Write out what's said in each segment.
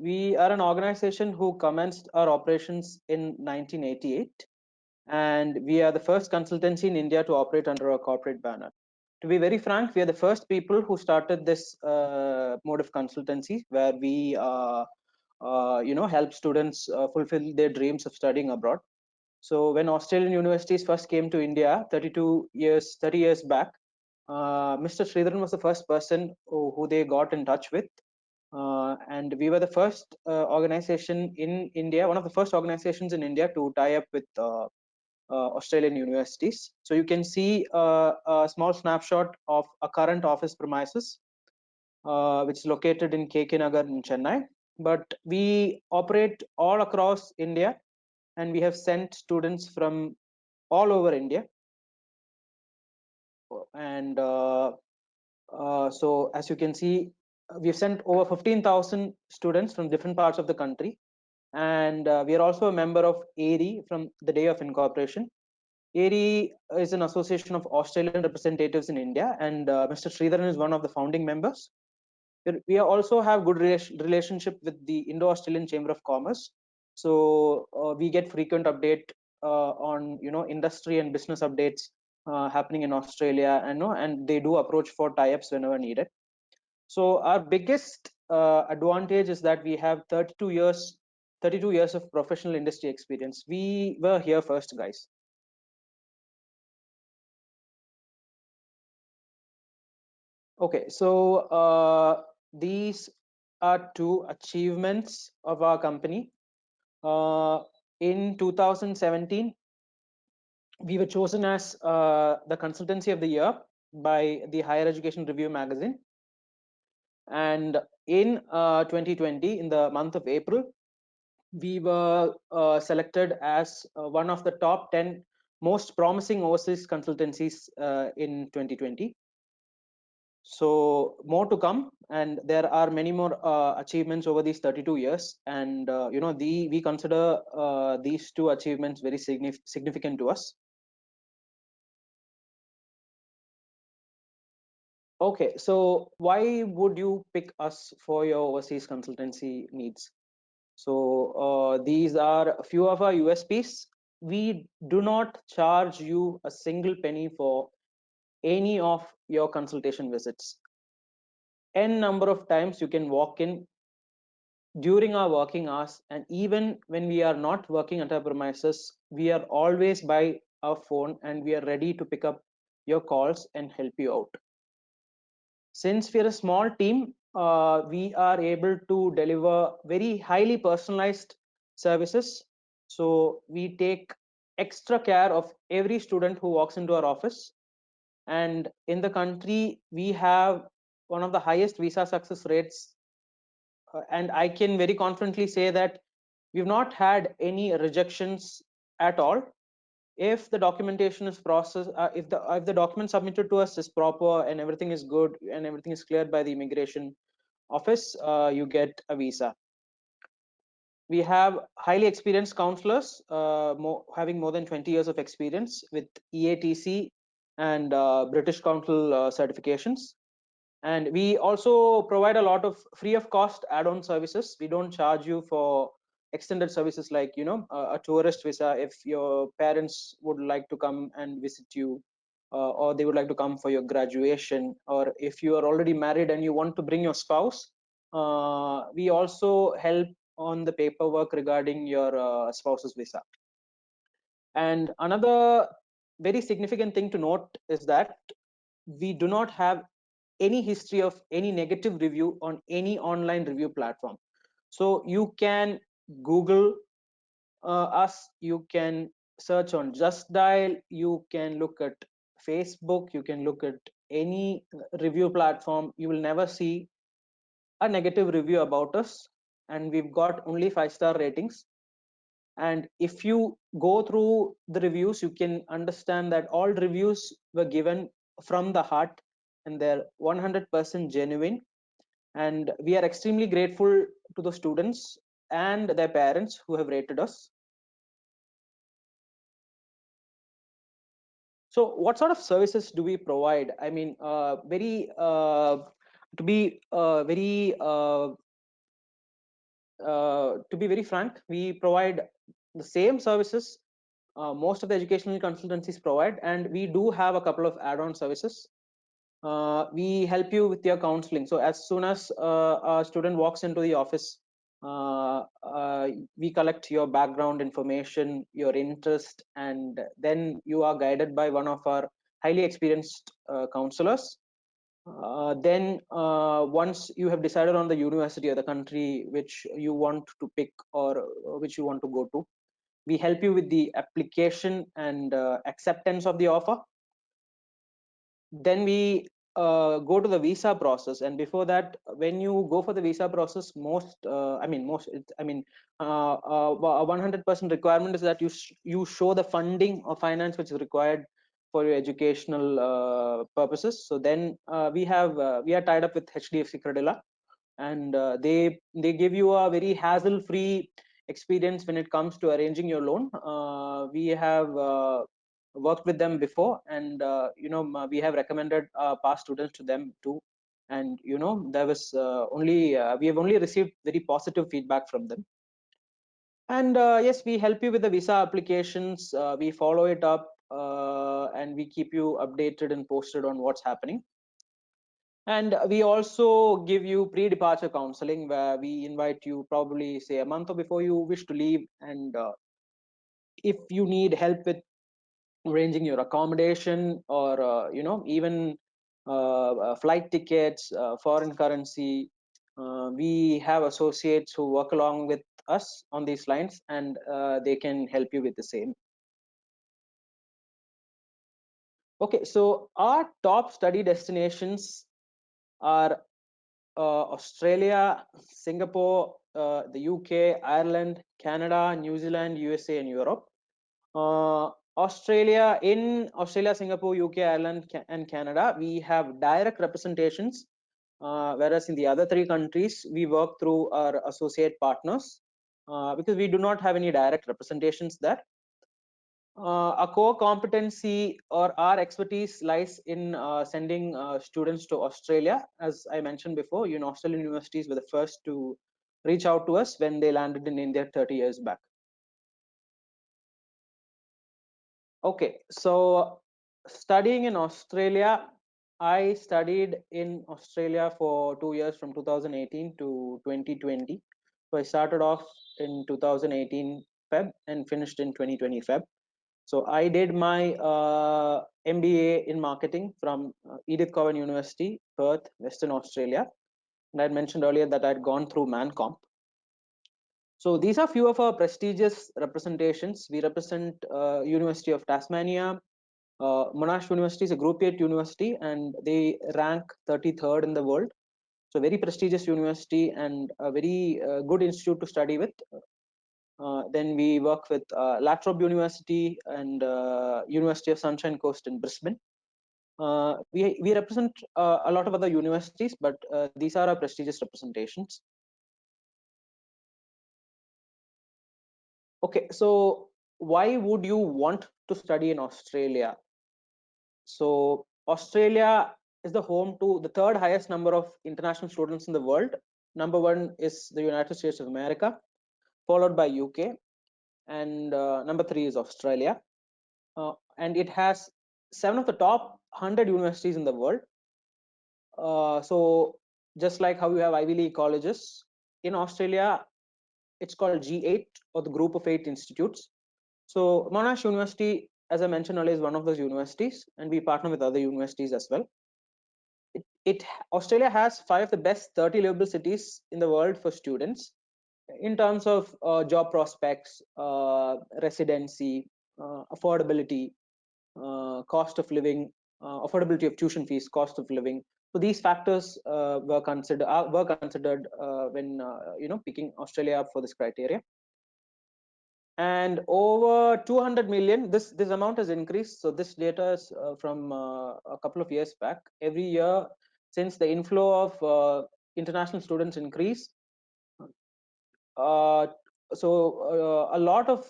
we are an organization who commenced our operations in 1988, and we are the first consultancy in India to operate under a corporate banner. To be very frank, we are the first people who started this mode of consultancy, where we help students fulfill their dreams of studying abroad. So when Australian universities first came to India 30 years back, Mr. Sridharan was the first person who they got in touch with. And we were the first organization in India, one of the first organizations in India to tie up with Australian universities. So you can see a small snapshot of a current office premises, which is located in KK Nagar in Chennai. But we operate all across India, and we have sent students from all over India. And so as you can see, we've sent over 15,000 students from different parts of the country. And we are also a member of ARI from the day of incorporation. ARI is an association of Australian representatives in India, and Mr. Sridharan is one of the founding members. We also have good relationship with the Indo-Australian Chamber of Commerce. So we get frequent update on industry and business updates happening in Australia, and they do approach for tie-ups whenever needed. So our biggest advantage is that we have 32 years of professional industry experience. We were here first, guys. Okay, so these are two achievements of our company. In 2017, we were chosen as the Consultancy of the Year by the Higher Education Review magazine. And in 2020, in the month of April, we were selected as one of the top 10 most promising overseas consultancies in 2020. So more to come, and there are many more achievements over these 32 years, and we consider these two achievements very significant to us. Okay, so why would you pick us for your overseas consultancy needs? So these are a few of our USPs. We do not charge you a single penny for any of your consultation visits. N number of times you can walk in during our working hours, and even when we are not working at our premises, we are always by our phone, and we are ready to pick up your calls and help you out. Since we are a small team, we are able to deliver very highly personalized services. So we take extra care of every student who walks into our office. And in the country, we have one of the highest visa success rates. And I can very confidently say that we've not had any rejections at all. If the documentation is processed, if the document submitted to us is proper and everything is good and everything is cleared by the immigration office, you get a visa. We have highly experienced counselors, having more than 20 years of experience with EATC and British Council certifications. And we also provide a lot of free of cost add-on services. We don't charge you for extended services like a tourist visa if your parents would like to come and visit you, or they would like to come for your graduation, or if you are already married and you want to bring your spouse, we also help on the paperwork regarding your spouse's visa. And another very significant thing to note is that we do not have any history of any negative review on any online review platform. So you can Google us, you can search on Just Dial, you can look at Facebook, you can look at any review platform. You will never see a negative review about us, and we've got only 5-star ratings. And if you go through the reviews, you can understand that all reviews were given from the heart, and they're 100% genuine. And we are extremely grateful to the students and their parents who have rated us. So what sort of services do we provide? I mean, to be very to be very frank, we provide the same services most of the educational consultancies provide, and we do have a couple of add-on services. We help you with your counseling. So as soon as a student walks into the office, we collect your background information, your interest, and then you are guided by one of our highly experienced counselors. Then once you have decided on the university or the country which you want to pick, or which you want to go to, we help you with the application and acceptance of the offer. Then we go to the visa process, and before that, when you go for the visa process, most 100% requirement is that you show the funding or finance which is required for your educational purposes. So then we are tied up with HDFC Credila, and they give you a very hassle-free experience when it comes to arranging your loan. We have worked with them before, and we have recommended past students to them too, and there was we have only received very positive feedback from them. And yes, we help you with the visa applications. We follow it up, and we keep you updated and posted on what's happening. And we also give you pre-departure counseling, where we invite you probably say a month or before you wish to leave, and if you need help with arranging your accommodation, or even flight tickets, foreign currency, we have associates who work along with us on these lines, and they can help you with the same. Okay, so our top study destinations are Australia, Singapore, the UK, Ireland, Canada, New Zealand, USA, and Europe. Australia, Singapore, UK, Ireland, and Canada, we have direct representations, whereas in the other three countries, we work through our associate partners, because we do not have any direct representations there. A core competency or our expertise lies in sending students to Australia. As I mentioned before, Australian universities were the first to reach out to us when they landed in India 30 years back. Okay, so studying in Australia, I studied in Australia for 2 years, from 2018 to 2020. So I started off in 2018 Feb and finished in 2020 Feb. So I did my MBA in marketing from Edith Cowan University, Perth, Western Australia. And I had mentioned earlier that I'd gone through Mancomp. So these are few of our prestigious representations. We represent University of Tasmania. Monash University is a Group 8 university, and they rank 33rd in the world. So very prestigious university and a very good institute to study with. Then we work with La Trobe University and University of Sunshine Coast in Brisbane. We represent a lot of other universities, but these are our prestigious representations. Okay, so why would you want to study in Australia? So Australia is the home to the third highest number of international students in the world. Number one is the United States of America, followed by UK, and number three is Australia. And it has 7 of the top 100 universities in the world. So just like how you have Ivy League colleges, in Australia, it's called G8, or the Group of 8 institutes. So Monash University, as I mentioned earlier, is one of those universities, and we partner with other universities as well. Australia has 5 of the best 30 livable cities in the world for students in terms of job prospects, residency, affordability, cost of living, affordability of tuition fees, cost of living. So these factors were considered when picking Australia up for this criteria. And over 200 million, this amount has increased. So this data is from a couple of years back. Every year, since the inflow of international students increase, a lot of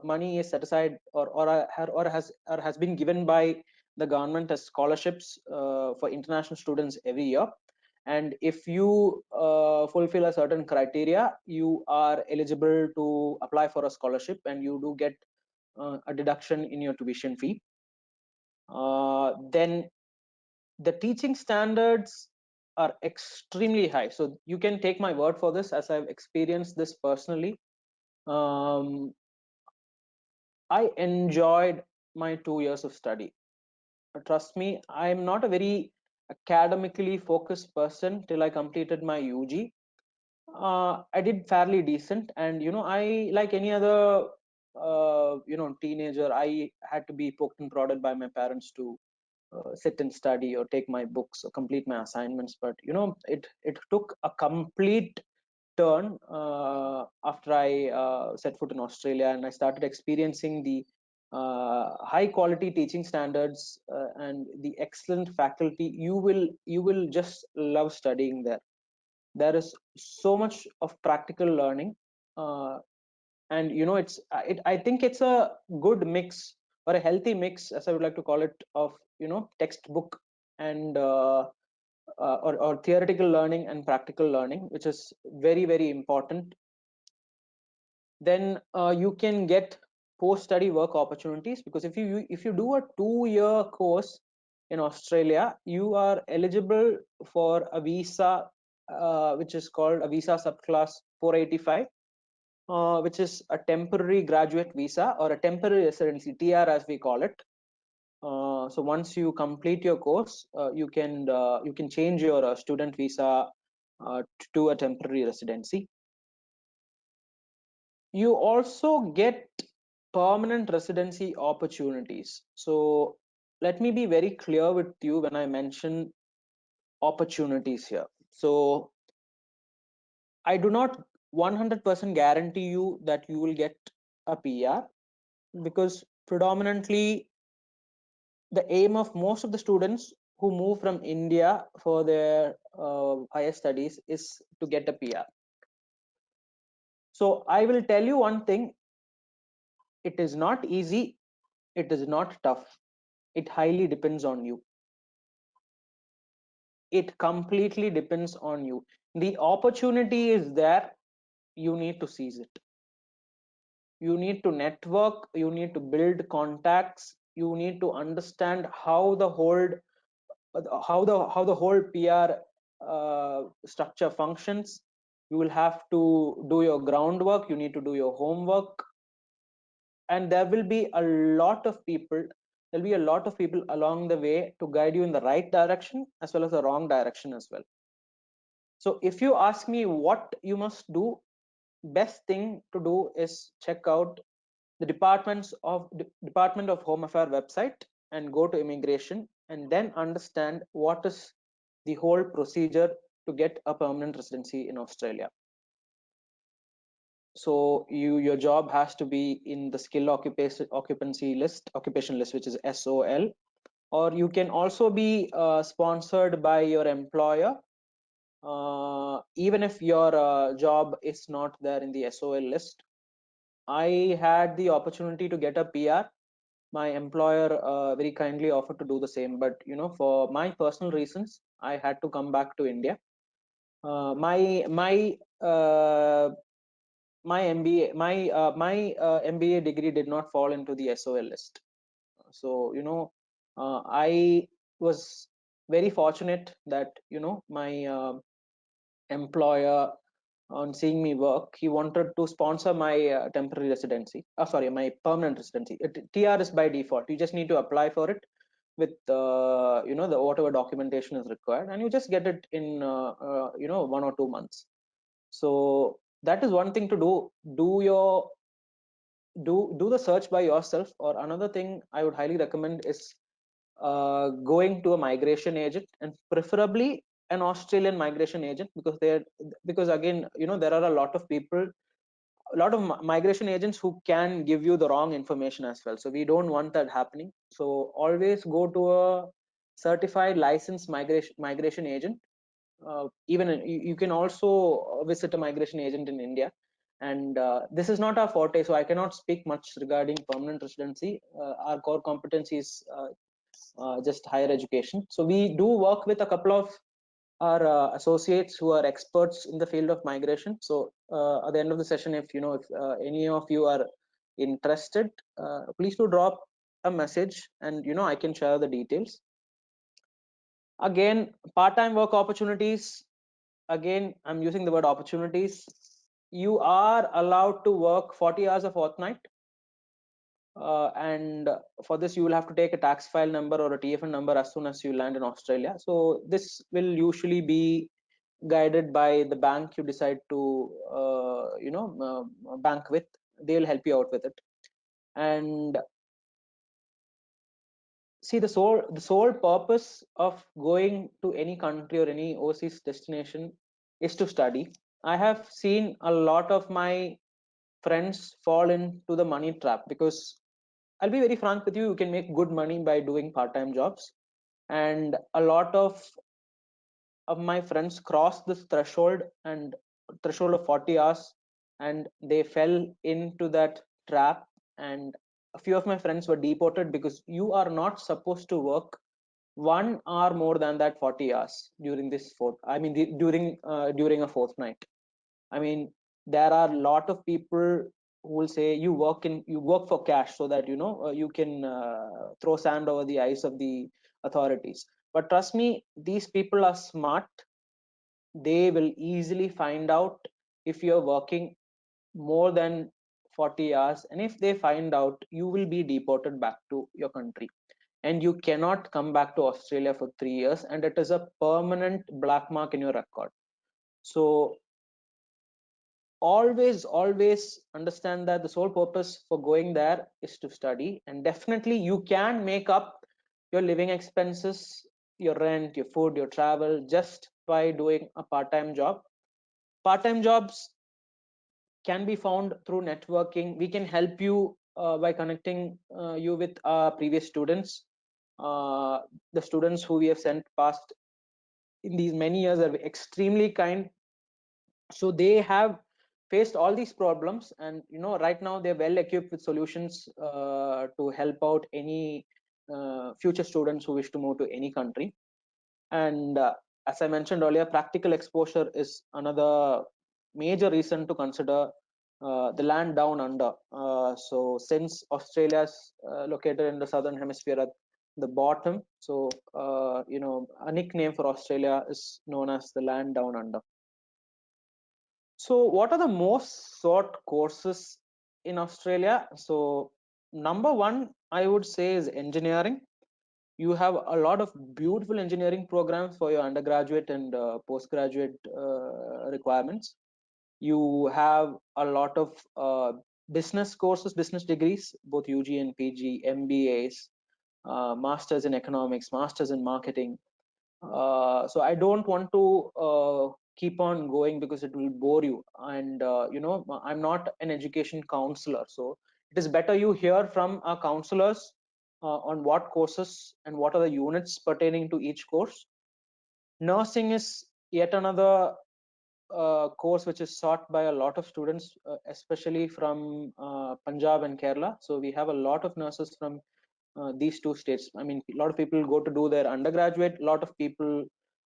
money is set aside, or has been given by the government as scholarships for international students every year. and if you fulfill a certain criteria, you are eligible to apply for a scholarship, and you do get a deduction in your tuition fee. Then the teaching standards are extremely high, so you can take my word for this, as I've experienced this personally. I enjoyed my 2 years of study. Trust me, I'm not a very academically focused person till I completed my UG. I did fairly decent, and I, like any other teenager, I had to be poked and prodded by my parents to sit and study or take my books or complete my assignments. But it took a complete turn after I set foot in Australia, and I started experiencing the high quality teaching standards and the excellent faculty. You will just love studying there. There is so much of practical learning, uh, and I think it's a good mix, or a healthy mix, as I would like to call it, of textbook and or theoretical learning and practical learning, which is very, very important. Then you can get post study work opportunities, because if you do a 2-year course in Australia, you are eligible for a visa, which is called a visa subclass 485, which is a temporary graduate visa, or a temporary residency, TR as we call it. So once you complete your course, you can change your student visa to a temporary residency. You also get permanent residency opportunities. So let me be very clear with you when I mention opportunities here. So I do not 100% guarantee you that you will get a PR, because predominantly the aim of most of the students who move from India for their higher studies is to get a PR. So I will tell you one thing: it is not easy, it is not tough. It highly depends on you. It completely depends on you. The opportunity is there, you need to seize it. You need to network, you need to build contacts, you need to understand how the whole PR structure functions. You will have to do your groundwork, you need to do your homework, and there will be a lot of people. There'll be a lot of people along the way to guide you in the right direction as well as the wrong direction as well. So if you ask me what you must do, best thing to do is check out the Department of Home Affairs website and go to immigration, and then understand what is the whole procedure to get a permanent residency in Australia. So your job has to be in the skill occupation list, which is SOL, or you can also be sponsored by your employer, even if your job is not there in the SOL list. I had the opportunity to get a PR. My employer very kindly offered to do the same, but for my personal reasons, I had to come back to India. My MBA degree did not fall into the SOL list. So I was very fortunate that my employer, on seeing me work, he wanted to sponsor my temporary residency. Sorry, my permanent residency. TR is by default. You just need to apply for it with the whatever documentation is required, and you just get it in 1 or 2 months. So that is one thing to do. Do the search by yourself. Or another thing I would highly recommend is going to a migration agent, and preferably an Australian migration agent, because again there are a lot of people, a lot of migration agents who can give you the wrong information as well. So we don't want that happening. So always go to a certified licensed migration agent. Even you can also visit a migration agent in India. And this is not our forte, so I cannot speak much regarding permanent residency. Our core competency is just higher education. So we do work with a couple of our associates who are experts in the field of migration. So at the end of the session, if any of you are interested, please do drop a message, and I can share the details. Again, part-time work opportunities. Again, I'm using the word opportunities. You are allowed to work 40 hours a fortnight, and for this you will have to take a tax file number or a TFN number as soon as you land in Australia. So this will usually be guided by the bank you decide to bank with. They'll help you out with it. And see, the sole purpose of going to any country or any overseas destination is to study. I have seen a lot of my friends fall into the money trap, because I'll be very frank with you, you can make good money by doing part-time jobs. And a lot of my friends crossed this threshold of 40 hours, and they fell into that trap. And a few of my friends were deported, because you are not supposed to work 1 hour more than that 40 hours during during a fortnight. I mean, there are a lot of people who will say you work for cash, so that you can throw sand over the eyes of the authorities. But trust me, these people are smart. They will easily find out if you're working more than 40 hours, and if they find out, you will be deported back to your country, and you cannot come back to Australia for 3 years, and it is a permanent black mark in your record. So always understand that the sole purpose for going there is to study. And definitely you can make up your living expenses, your rent, your food, your travel, just by doing a part-time job. Part-time jobs can be found through networking. We can help you by connecting you with previous students. The students who we have sent past in these many years are extremely kind. So they have faced all these problems, and right now they're well equipped with solutions to help out any future students who wish to move to any country. And as I mentioned earlier, practical exposure is another major reason to consider the land down under. So since Australia's located in the southern hemisphere at the bottom, so a nickname for Australia is known as the land down under. So what are the most sought courses in Australia? So number one, I would say, is engineering. You have a lot of beautiful engineering programs for your undergraduate and postgraduate requirements. You have a lot of business courses, business degrees, both UG and PG, MBAs, masters in economics, masters in marketing. So I don't want to keep on going, because it will bore you. And I'm not an education counselor, so it is better you hear from our counselors on what courses and what are the units pertaining to each course. Nursing is yet another course which is sought by a lot of students, especially from Punjab and Kerala. So we have a lot of nurses from these two states. I mean, a lot of people go to do their undergraduate. A lot of people,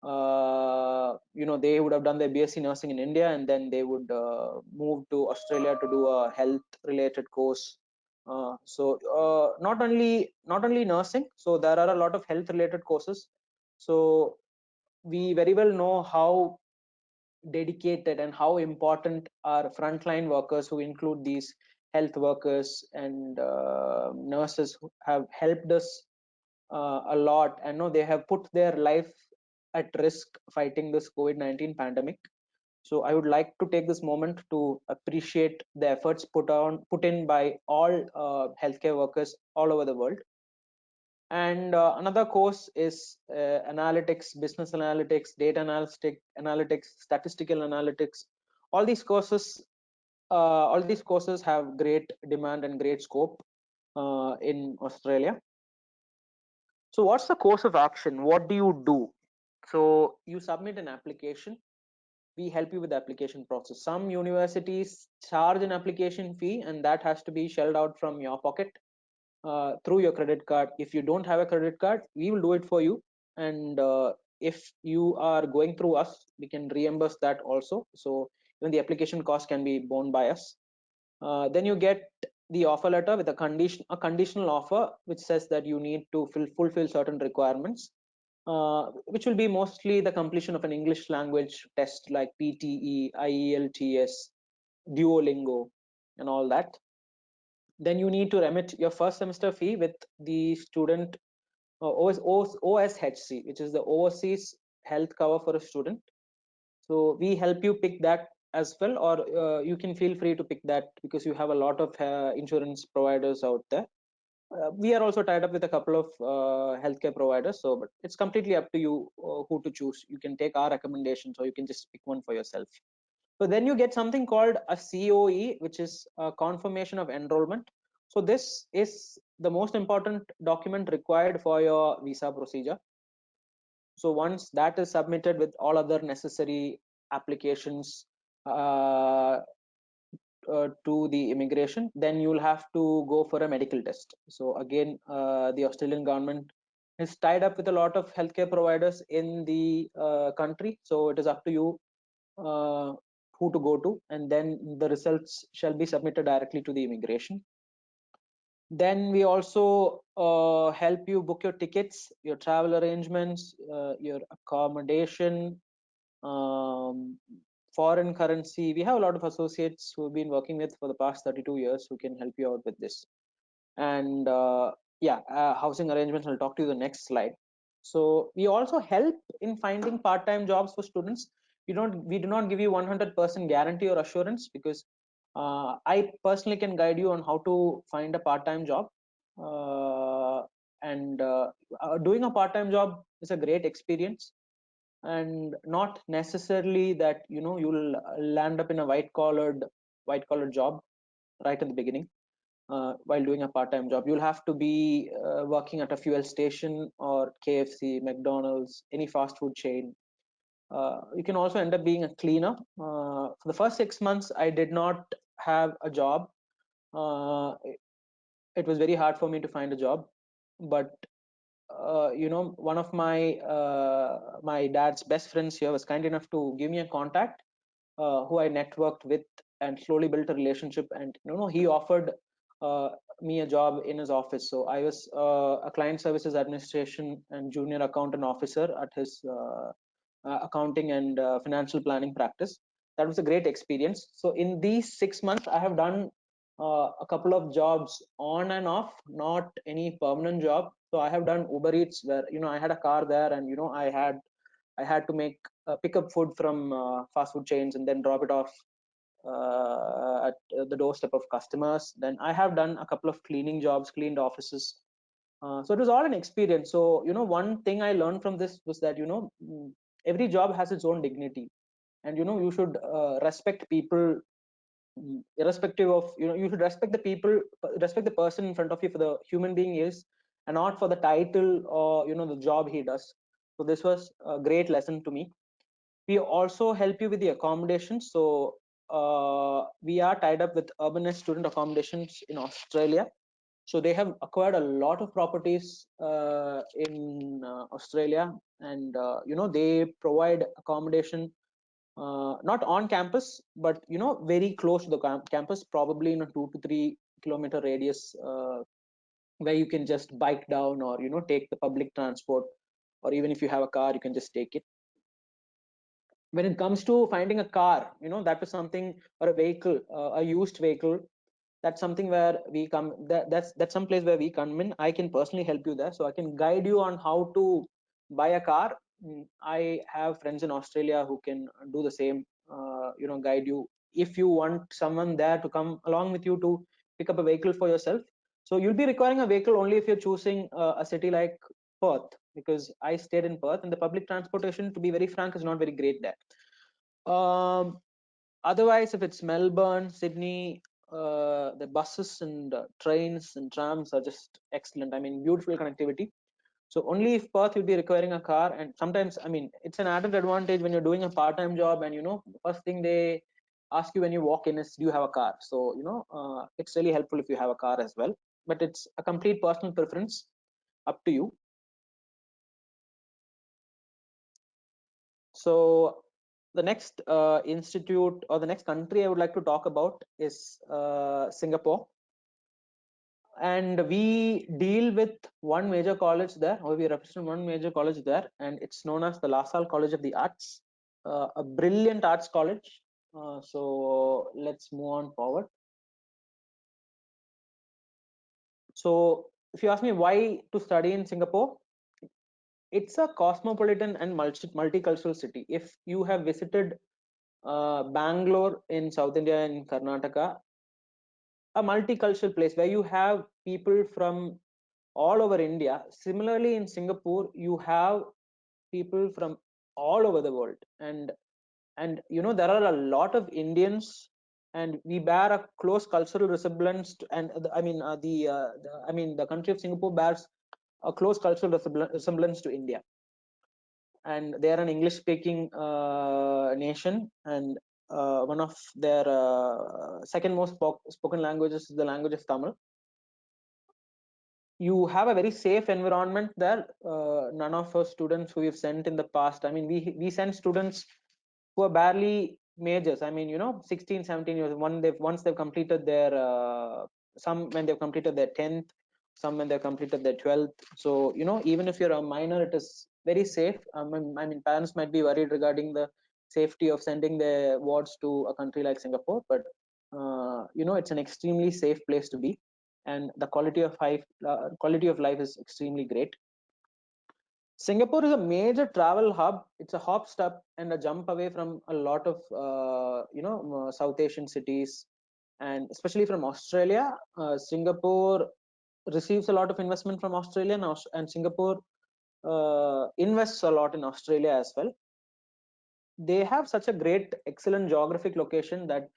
they would have done their BSc nursing in India, and then they would move to Australia to do a health-related course. Not only nursing. So there are a lot of health-related courses. So we very well know how dedicated and how important are frontline workers, who include these health workers and nurses, who have helped us a lot. And know they have put their life at risk fighting this COVID-19 pandemic. So I would like to take this moment to appreciate the efforts put in by all healthcare workers all over the world. And another course is analytics, business analytics, data analytics, statistical analytics. All these courses, have great demand and great scope in Australia. So what's the course of action? What do you do? So you submit an application. We help you with the application process. Some universities charge an application fee, and that has to be shelled out from your pocket through your credit card. If you don't have a credit card, we will do it for you. And if you are going through us, we can reimburse that also. So even the application cost can be borne by us. Then you get the offer letter with a conditional offer, which says that you need to fulfill certain requirements, which will be mostly the completion of an English language test like PTE, IELTS, Duolingo, and all that. Then you need to remit your first semester fee with the student OSHC, which is the Overseas Health Cover for a Student. So we help you pick that as well, or you can feel free to pick that because you have a lot of insurance providers out there. We are also tied up with a couple of healthcare providers, so but it's completely up to you who to choose. You can take our recommendations, or you can just pick one for yourself. So then you get something called a COE, which is a confirmation of enrollment. So this is the most important document required for your visa procedure. So once that is submitted with all other necessary applications to the immigration, then you'll have to go for a medical test. So again, the Australian government is tied up with a lot of healthcare providers in the country. So it is up to you who to go to, and then the results shall be submitted directly to the immigration. Then we also help you book your tickets, your travel arrangements, your accommodation, foreign currency. We have a lot of associates who have been working with for the past 32 years who can help you out with this. And housing arrangements, I'll talk to you the next slide. So we also help in finding part-time jobs for students. We do not give you 100% guarantee or assurance, because I personally can guide you on how to find a part-time job. And doing a part-time job is a great experience, and not necessarily that you'll land up in a white collared job right at the beginning. While doing a part-time job, you'll have to be working at a fuel station or KFC, McDonald's, any fast food chain. You can also end up being a cleaner. For the first 6 months, I did not have a job. It was very hard for me to find a job, but one of my dad's best friends here was kind enough to give me a contact, who I networked with and slowly built a relationship. And he offered uh, me a job in his office. So I was a client services administration and junior accountant officer at his accounting and financial planning practice. That was a great experience. So in these 6 months, I have done a couple of jobs on and off, not any permanent job. So I have done Uber Eats, where I had a car there, and I had to make pick up food from fast food chains and then drop it off at the doorstep of customers. Then I have done a couple of cleaning jobs, cleaned offices. So it was all an experience. So one thing I learned from this was that every job has its own dignity, and you should respect people, irrespective of you should respect the people, respect the person in front of you for the human being is, and not for the title or the job he does. So this was a great lesson to me. We also help you with the accommodation. So we are tied up with urbanist student accommodations in Australia. So they have acquired a lot of properties in Australia, and they provide accommodation, not on campus, but very close to the campus, probably in a 2 to 3 kilometer radius, where you can just bike down, or take the public transport, or even if you have a car, you can just take it. When it comes to finding a car, that is something, or a vehicle, a used vehicle, that's something where we come, that's some place where we come in. I can personally help you there, so I can guide you on how to buy a car. I have friends in Australia who can do the same, guide you if you want someone there to come along with you to pick up a vehicle for yourself. So you'll be requiring a vehicle only if you're choosing a city like Perth, because I stayed in Perth, and the public transportation, to be very frank, is not very great there. Otherwise, if it's Melbourne, Sydney, the buses and trains and trams are just excellent. I mean, beautiful connectivity. So only if Perth, you'll be requiring a car. And sometimes, I mean, it's an added advantage when you're doing a part-time job, and the first thing they ask you when you walk in is, do you have a car? So it's really helpful if you have a car as well, but it's a complete personal preference, up to you. So the next institute or the next country I would like to talk about is Singapore. And we deal with one major college there, or we represent one major college there, and it's known as the La Salle College of the Arts, a brilliant arts college. So let's move on forward. So if you ask me why to study in Singapore, it's a cosmopolitan and multicultural city. If you have visited Bangalore in South India and Karnataka, a multicultural place where you have people from all over India. Similarly, in Singapore, you have people from all over the world, and there are a lot of Indians, and we bear a close cultural resemblance to, and the country of Singapore bears a close cultural resemblance to India, and they are an English speaking nation, and one of their second most spoken languages is the language of Tamil. You have a very safe environment there. None of our students who we've sent in the past, I mean, we send students who are barely majors. I mean, 16, 17 years. Once they've completed their some when they've completed their 10th, some when they've completed their 12th. So even if you're a minor, it is very safe. I mean, parents might be worried regarding the safety of sending their wards to a country like Singapore, but it's an extremely safe place to be, and the quality of life is extremely great. Singapore is a major travel hub. It's a hop, stop, and a jump away from a lot of South Asian cities, and especially from Australia. Singapore receives a lot of investment from Australia, and Singapore invests a lot in Australia as well. They have such a great, excellent geographic location that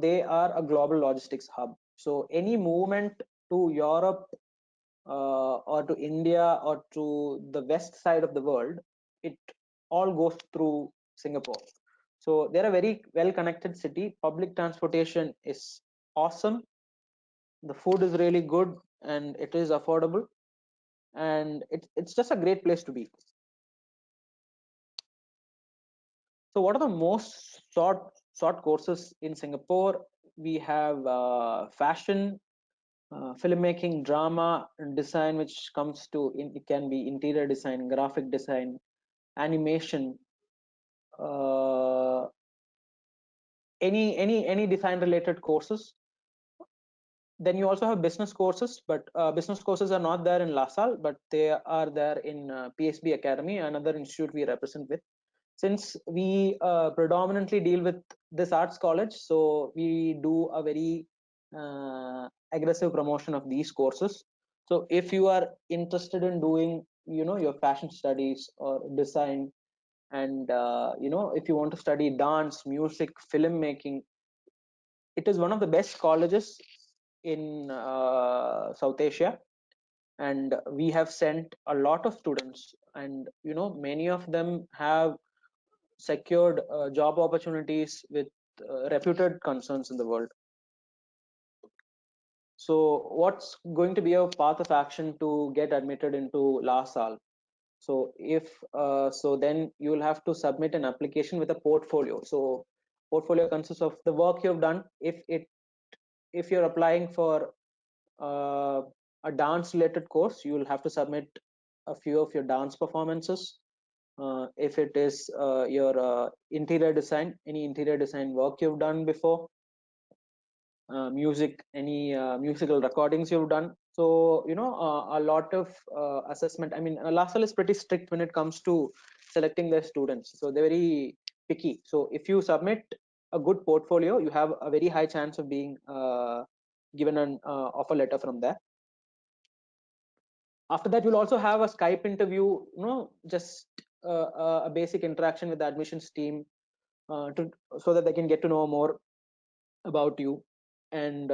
they are a global logistics hub. So any movement to Europe or to India or to the west side of the world, it all goes through Singapore. So they're a very well connected city. Public transportation is awesome. The food is really good and it is affordable, and it's just a great place to be. So what are the most short courses in Singapore? We have fashion, filmmaking, drama, design, which comes to it can be interior design, graphic design, animation, uh, any design related courses. Then you also have business courses, but business courses are not there in La Salle, but they are there in PSB Academy, another institute we represent with. Since we predominantly deal with this arts college, so we do a very aggressive promotion of these courses. So if you are interested in doing your fashion studies or design, and if you want to study dance, music, filmmaking, it is one of the best colleges in South Asia, and we have sent a lot of students, and many of them have secured job opportunities with reputed concerns in the world. So what's going to be a path of action to get admitted into La Salle? So then you will have to submit an application with a portfolio. So portfolio consists of the work you have done. If you're applying for a dance related course, you will have to submit a few of your dance performances. If it is your interior design, any interior design work you've done before, music, any musical recordings you've done. So a lot of assessment. I mean, La Salle is pretty strict when it comes to selecting their students, so they're very picky. So if you submit a good portfolio, you have a very high chance of being given an offer letter from there. After that, you'll also have a Skype interview, just a basic interaction with the admissions team, so that they can get to know more about you. And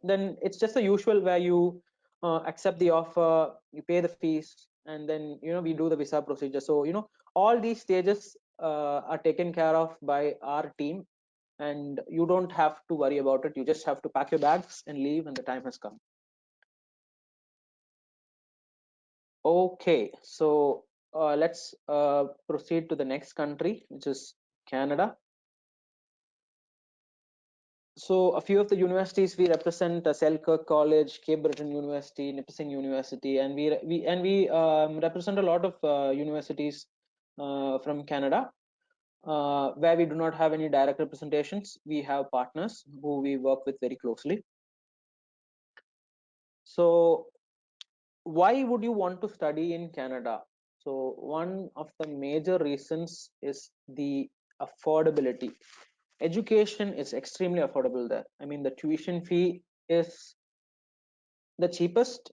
then it's just the usual, where you accept the offer, you pay the fees, and then we do the visa procedure. So all these stages are taken care of by our team, and you don't have to worry about it. You just have to pack your bags and leave when the time has come. Okay, so let's proceed to the next country, which is Canada. So a few of the universities we represent: Selkirk College, Cape Breton University, Nipissing University, and we represent a lot of universities from Canada, where we do not have any direct representations. We have partners who we work with very closely. So why would you want to study in Canada? So one of the major reasons is the affordability. Education is extremely affordable there. I mean, the tuition fee is the cheapest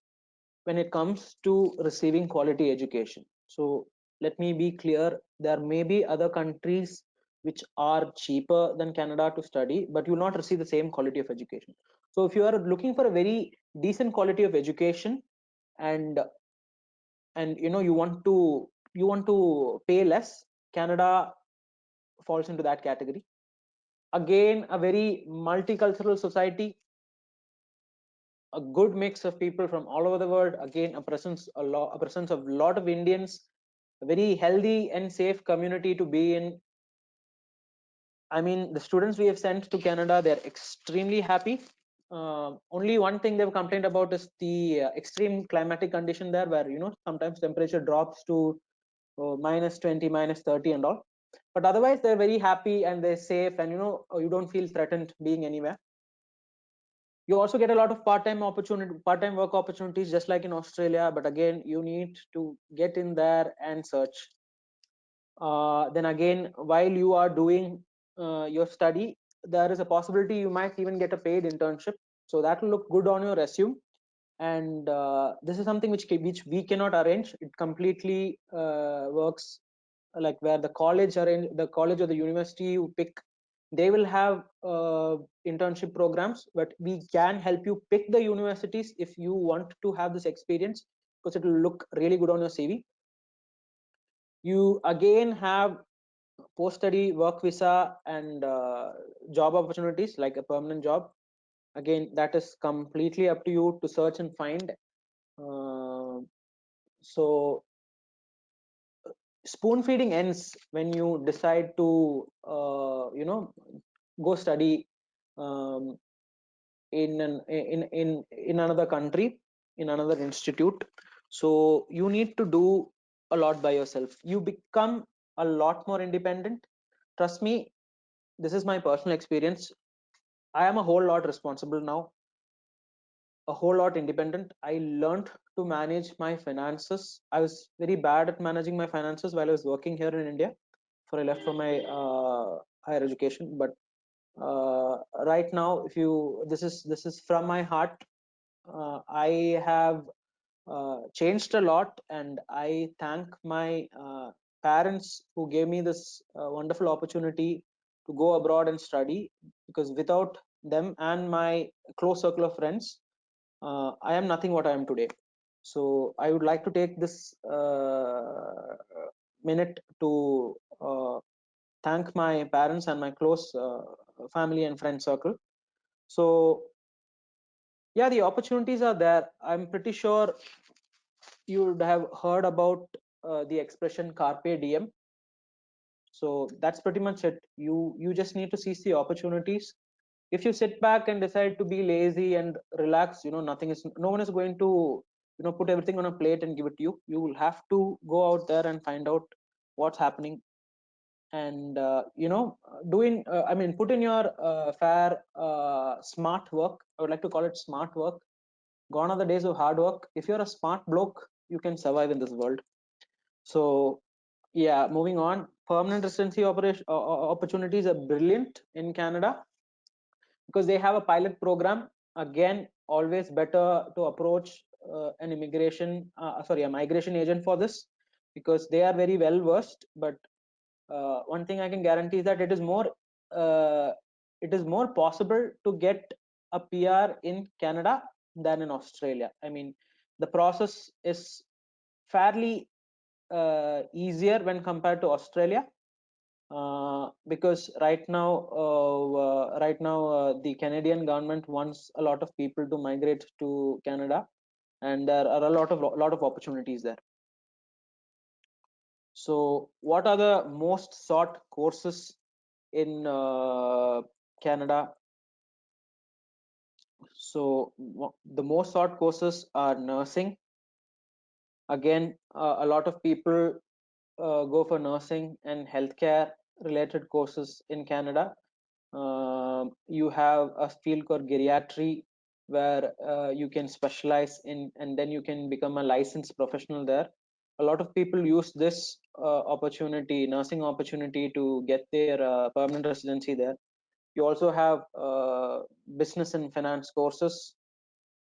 when it comes to receiving quality education. So let me be clear, there may be other countries which are cheaper than Canada to study, but you will not receive the same quality of education. So if you are looking for a very decent quality of education, and you want to pay less, Canada falls into that category. Again, a very multicultural society, a good mix of people from all over the world. Again, a presence of a lot of Indians, a very healthy and safe community to be in. I mean, the students we have sent to Canada, they're extremely happy. Only one thing they've complained about is the extreme climatic condition there, where sometimes temperature drops to -20, -30 and all. But otherwise they're very happy and they're safe, and you don't feel threatened being anywhere. You also get a lot of part-time work opportunities, just like in Australia, but again, you need to get in there and search. Then again, while you are doing your study, there is a possibility you might even get a paid internship, so that will look good on your resume. And this is something which we cannot arrange. It completely works like where the college or the university you pick, they will have internship programs, but we can help you pick the universities if you want to have this experience, because it will look really good on your CV. You again have post-study work visa and job opportunities like a permanent job. Again, that is completely up to you to search and find. So spoon feeding ends when you decide to go study um, in another country, in another institute. So you need to do a lot by yourself. You become a lot more independent. Trust me, this is my personal experience. I am a whole lot responsible now, a whole lot independent. I learned to manage my finances. I was very bad at managing my finances while I was working here in India, before I left for my higher education. But right now, if you this is from my heart. I have changed a lot, and I thank my parents who gave me this wonderful opportunity to go abroad and study, because without them and my close circle of friends, I am nothing what I am today. So I would like to take this minute to thank my parents and my close family and friend circle. So yeah, the opportunities are there. I'm pretty sure you would have heard about the expression carpe diem. So that's pretty much it. You just need to seize the opportunities. If you sit back and decide to be lazy and relax, no one is going to put everything on a plate and give it to you. You will have to go out there and find out what's happening, and put in your fair smart work. I would like to call it smart work. Gone are the days of hard work. If you're a smart bloke, you can survive in this world. So yeah, moving on. Permanent residency opportunities are brilliant in Canada because they have a pilot program. Again, always better to approach a migration agent for this, because they are very well versed. But one thing I can guarantee is that uh, it is more possible to get a PR in Canada than in Australia. I mean, the process is fairly easier when compared to Australia, because the Canadian government wants a lot of people to migrate to Canada, and there are a lot of opportunities there. So what are the most sought courses in Canada? So the most sought courses are nursing. Again, a lot of people go for nursing and healthcare related courses in Canada. You have a field called geriatry, where you can specialize in, and then you can become a licensed professional there. A lot of people use this opportunity, nursing opportunity, to get their permanent residency there. You also have business and finance courses.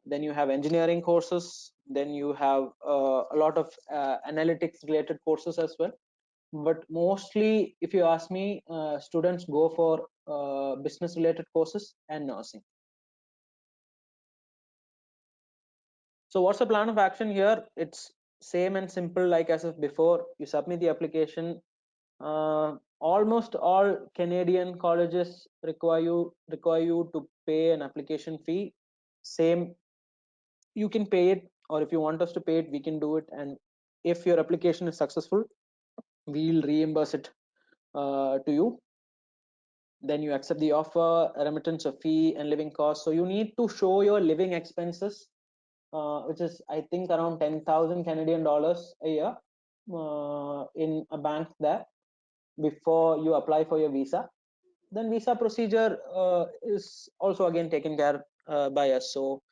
Then you have engineering courses. Then you have a lot of analytics related courses as well. But mostly, if you ask me, students go for business related courses and nursing. So what's the plan of action here? It's same and simple like as if before. You submit the application. Almost all Canadian colleges require you to pay an application fee. Same, you can pay it, or if you want us to pay it, we can do it. And if your application is successful, we'll reimburse it to you. Then you accept the offer, remittance of fee and living costs. So you need to show your living expenses, which is I think around 10,000 Canadian dollars a year, in a bank there, before you apply for your visa. Then visa procedure is also again taken care by us. So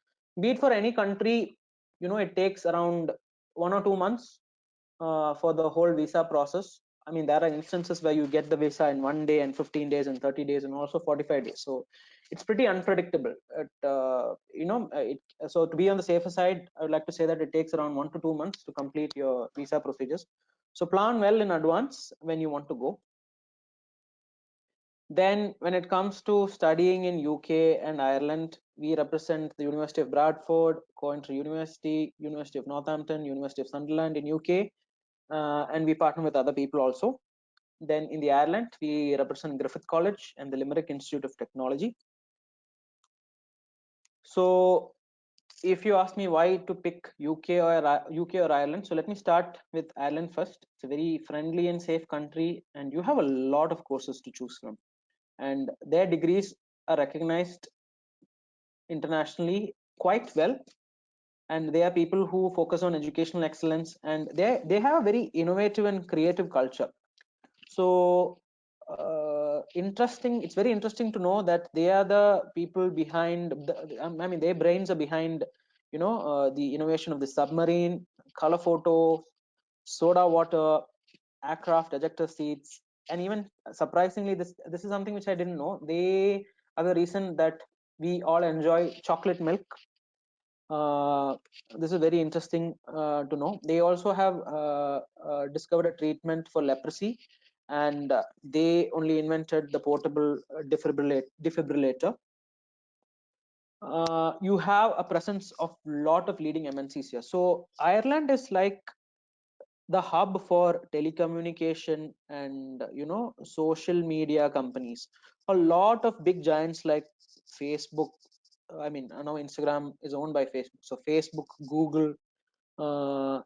be it for any country, it takes around 1 or 2 months for the whole visa process. I mean, there are instances where you get the visa in 1 day and 15 days and 30 days and also 45 days. So it's pretty unpredictable. So to be on the safer side, I would like to say that it takes around 1 to 2 months to complete your visa procedures. So plan well in advance when you want to go. Then when it comes to studying in UK and Ireland, we represent the University of Bradford, Coventry University, University of Northampton, University of Sunderland in UK, and we partner with other people also. Then in the Ireland, we represent Griffith College and the Limerick Institute of Technology. So if you ask me why to pick UK or Ireland, so let me start with Ireland first. It's a very friendly and safe country, and you have a lot of courses to choose from, and their degrees are recognized internationally quite well. And they are people who focus on educational excellence, and they have a very innovative and creative culture. So interesting, it's very interesting to know that they are the people behind I mean, their brains are behind the innovation of the submarine, color photo, soda water, aircraft ejector seats, and even surprisingly, this is something which I didn't know. They are the reason that we all enjoy chocolate milk. This is very interesting to know. They also have discovered a treatment for leprosy, and they only invented the portable defibrillator. You have a presence of lot of leading MNCs here. So Ireland is like the hub for telecommunication and social media companies. A lot of big giants like Facebook, I mean, I know Instagram is owned by Facebook, so Facebook, Google,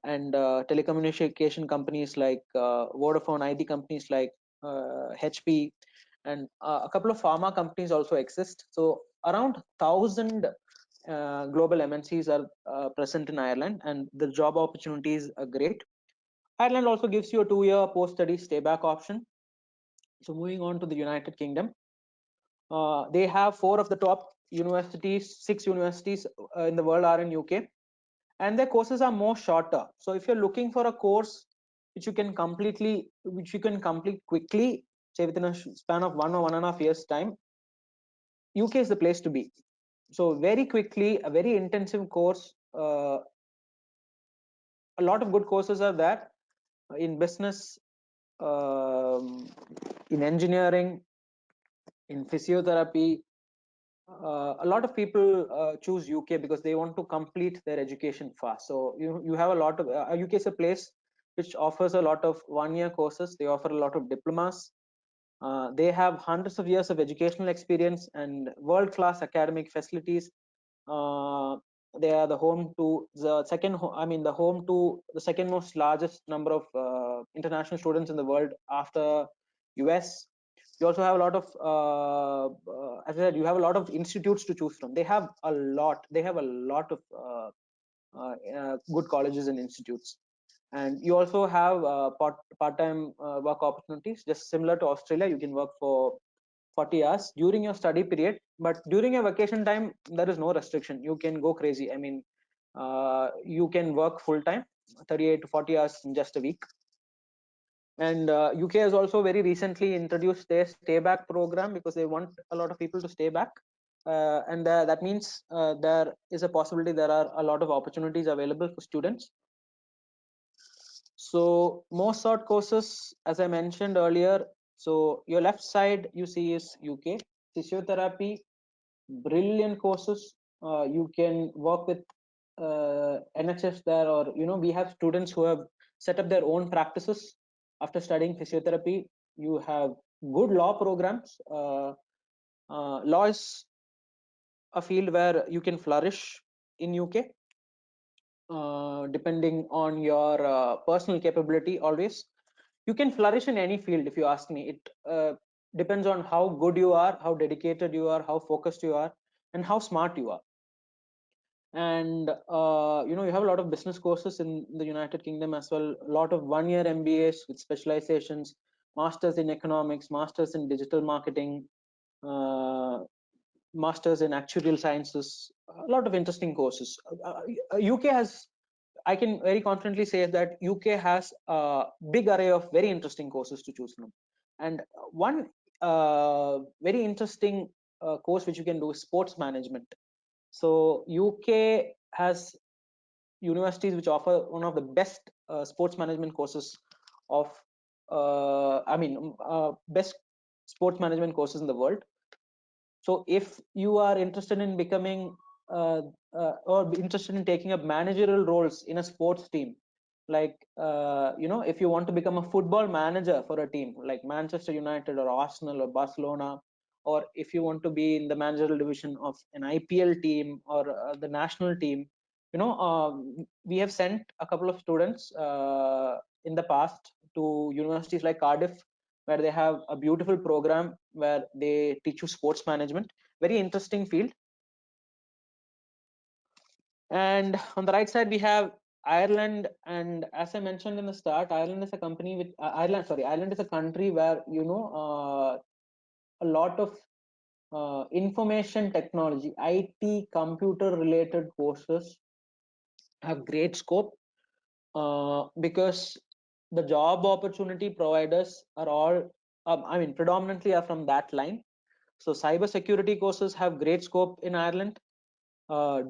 and telecommunication companies like Vodafone, IT companies like HP, and a couple of pharma companies also exist. So around 1,000 global MNCs are present in Ireland, and the job opportunities are great. Ireland also gives you a 2-year post-study stay-back option. So moving on to the United Kingdom, they have 4 of the top universities, 6 universities in the world are in UK, and their courses are more shorter. So if you're looking for a course which you can complete quickly, say within a span of 1 or 1.5 years time, UK is the place to be. So very quickly, a very intensive course. A lot of good courses are there in business, um, in engineering, in physiotherapy. A lot of people choose UK because they want to complete their education fast. So you have a lot of UK is a place which offers a lot of 1-year courses. They offer a lot of diplomas. They have hundreds of years of educational experience and world-class academic facilities. They are the home to the the home to the second most largest number of international students in the world after US. You also have a lot of as I said, you have a lot of institutes to choose from. They have a lot of good colleges and institutes. And you also have part-time work opportunities, just similar to Australia. You can work for 40 hours during your study period, but during your vacation time there is no restriction. You can go crazy. I mean, you can work full time, 38 to 40 hours in just a week. And UK has also very recently introduced their stay back program because they want a lot of people to stay back. And that means there is a possibility there are a lot of opportunities available for students. So most short courses, as I mentioned earlier, so your left side you see is UK physiotherapy, brilliant courses. You can work with NHS there, or we have students who have set up their own practices after studying physiotherapy. You have good law programs. Law is a field where you can flourish in UK, depending on your personal capability. Always, you can flourish in any field. If you ask me, it depends on how good you are, how dedicated you are, how focused you are, and how smart you are. And you have a lot of business courses in the United Kingdom as well. A lot of one-year MBAs with specializations, masters in economics, masters in digital marketing, uh, masters in actuarial sciences. A lot of interesting courses. UK has, I can very confidently say that UK has a big array of very interesting courses to choose from. And one very interesting course which you can do is sports management. So UK has universities which offer one of the best sports management courses of, best sports management courses in the world. So if you are interested in becoming or interested in taking up managerial roles in a sports team, like if you want to become a football manager for a team like Manchester United or Arsenal or Barcelona, or if you want to be in the managerial division of an IPL team or the national team, we have sent a couple of students in the past to universities like Cardiff, where they have a beautiful program where they teach you sports management. Very interesting field. And on the right side we have Ireland. And as I mentioned in the start, Ireland is a company with Ireland is a country where a lot of information technology, IT, computer related courses have great scope, because the job opportunity providers are all predominantly are from that line. So cyber security courses have great scope in Ireland.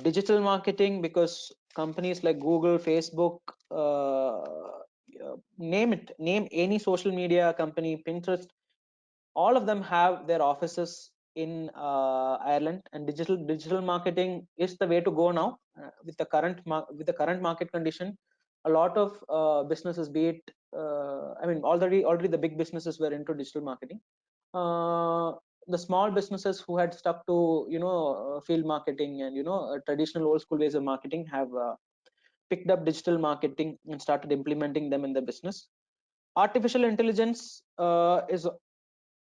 Digital marketing, because companies like Google, Facebook, name any social media company, Pinterest, all of them have their offices in Ireland. And digital marketing is the way to go now, with the current market condition. A lot of businesses, be it already the big businesses were into digital marketing. The small businesses who had stuck to field marketing and traditional old school ways of marketing have picked up digital marketing and started implementing them in the business. Artificial intelligence is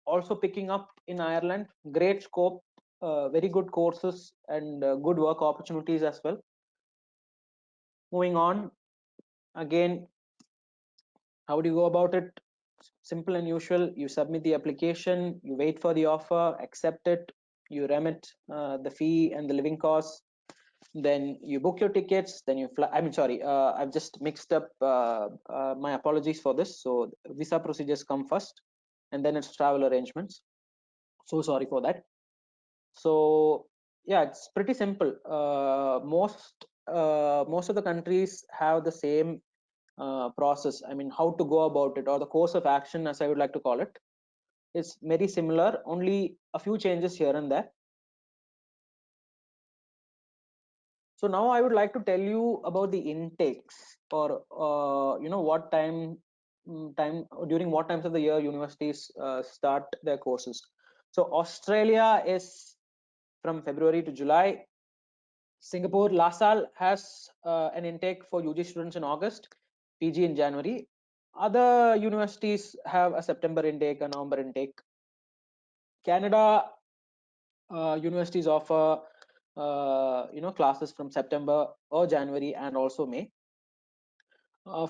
also picking up in Ireland. Great scope, very good courses, and good work opportunities as well. Moving on, again, how do you go about it? Simple and usual. You submit the application, you wait for the offer, accept it, you remit the fee and the living costs, then you book your tickets, then you fly. Sorry, I've just mixed up. My apologies for this. So visa procedures come first, and then it's travel arrangements. So sorry for that. So yeah, it's pretty simple. Most of the countries have the same process. How to go about it, or the course of action, as I would like to call it, is very similar. Only a few changes here and there. So now I would like to tell you about the intakes, or what time during what times of the year universities start their courses. So Australia is from February to July. Singapore, LaSalle has an intake for UG students in August, PG in January. Other universities have a September intake, a November intake. Canada universities offer classes from September or January and also May.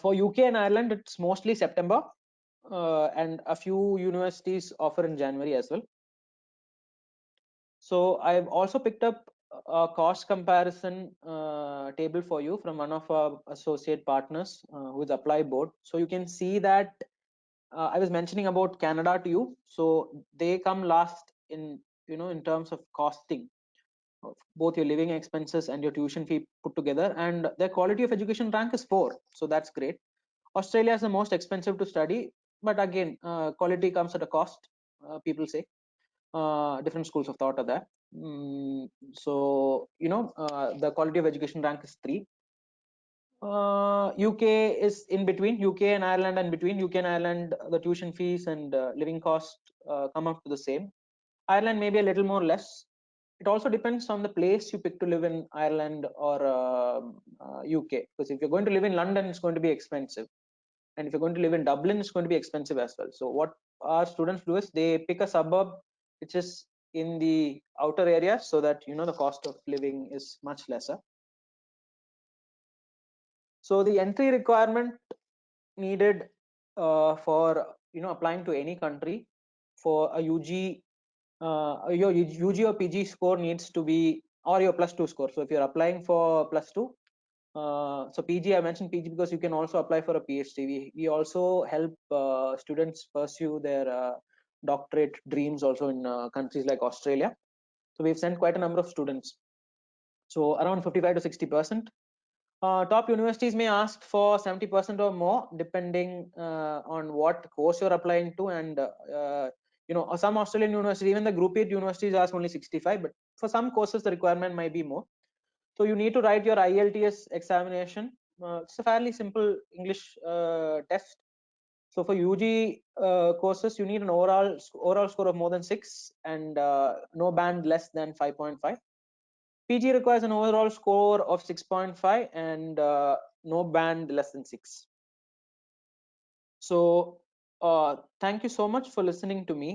For UK and Ireland, it's mostly September, and a few universities offer in January as well. So I've also picked up a cost comparison table for you from one of our associate partners who is Apply Board. So you can see that I was mentioning about Canada to you. So they come last in terms of costing of both your living expenses and your tuition fee put together, and their quality of education rank is 4. So that's great. Australia is the most expensive to study, but again, quality comes at a cost. People say different schools of thought are there. The quality of education rank is 3. UK is in between. UK and Ireland and between. UK and Ireland, the tuition fees and living cost come up to the same. Ireland maybe a little more less. It also depends on the place you pick to live in Ireland or UK. Because if you're going to live in London, it's going to be expensive, and if you're going to live in Dublin, it's going to be expensive as well. So what our students do is they pick a suburb which is in the outer areas, so that the cost of living is much lesser. So the entry requirement needed for applying to any country for a UG, your UG or PG score needs to be, or your plus 2 score. So if you're applying for plus 2, so PG, I mentioned PG because you can also apply for a PhD. We also help students pursue their doctorate dreams also in countries like Australia. So we've sent quite a number of students. So around 55 to 60%. Top universities may ask for 70% or more, depending on what course you're applying to, and some Australian universities, even the Group 8 universities, ask only 65. But for some courses, the requirement might be more. So you need to write your IELTS examination. It's a fairly simple English test. So for UG courses, you need an overall score of more than 6 and no band less than 5.5. PG requires an overall score of 6.5 and no band less than 6. So thank you so much for listening to me.